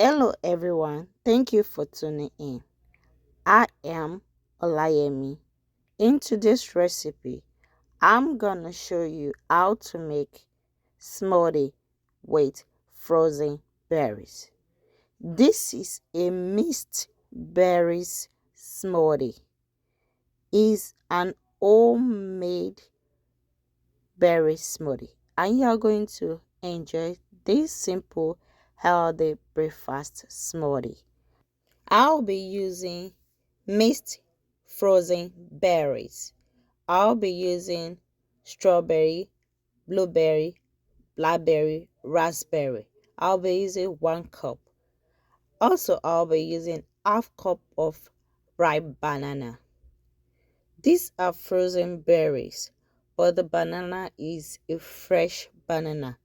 Hello everyone, thank you for tuning in. I am Olayemi. In today's recipe, I'm gonna show you how to make smoothie with frozen berries. This is a mixed berries smoothie. It's an homemade berry smoothie, and you are going to enjoy this simple healthy breakfast smoothie. I'll be using mixed frozen berries. I'll be using strawberry, blueberry, blackberry, raspberry. I'll be using 1 cup. Also, I'll be using half cup of ripe banana. These are frozen berries, but the banana is a fresh banana.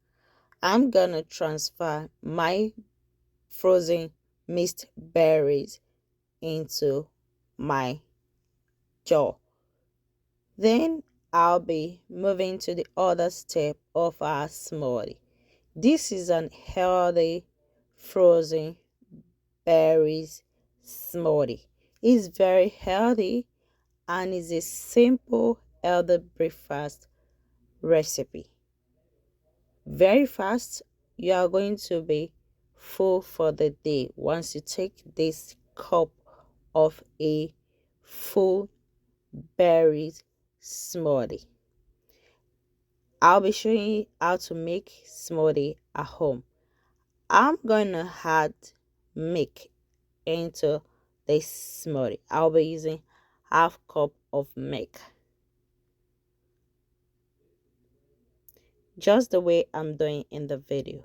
I'm gonna transfer my frozen mixed berries into my jar. Then I'll be moving to the other step of our smoothie. This is an healthy frozen berries smoothie. It's very healthy and is a simple healthy breakfast recipe. Very fast, you are going to be full for the day once you take this cup of a full berries smoothie. I'll be showing you how to make smoothie at home. I'm gonna add milk into this smoothie. I'll be using half cup of milk, just the way I'm doing in the video.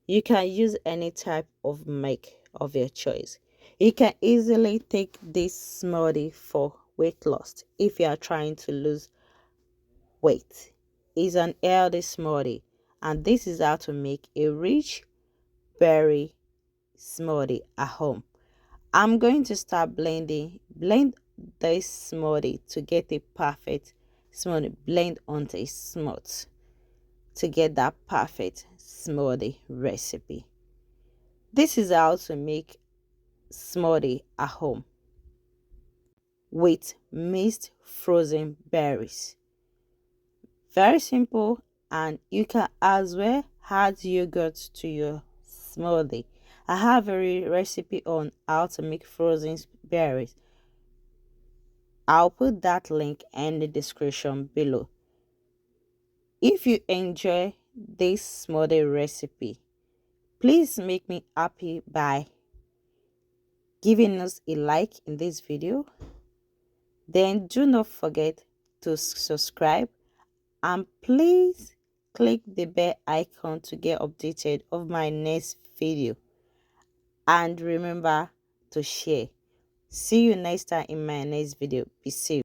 You can use any type of milk of your choice. You can easily take this smoothie for weight loss if you are trying to lose weight. It's an healthy smoothie, and this is how to make a rich berry smoothie at home. I'm going to start blend this smoothie to get a perfect smoothie. Blend until it's smooth to get that perfect smoothie recipe. This is how to make smoothie at home with mixed frozen berries. Very simple, and you can as well add yogurt to your smoothie. I have a recipe on how to make frozen berries. I'll put that link in the description below. If you enjoy this smoothie recipe, please make me happy by giving us a like in this video. Then do not forget to subscribe, and please click the bell icon to get updated of my next video, and remember to share. See you next time in my next video. Be safe.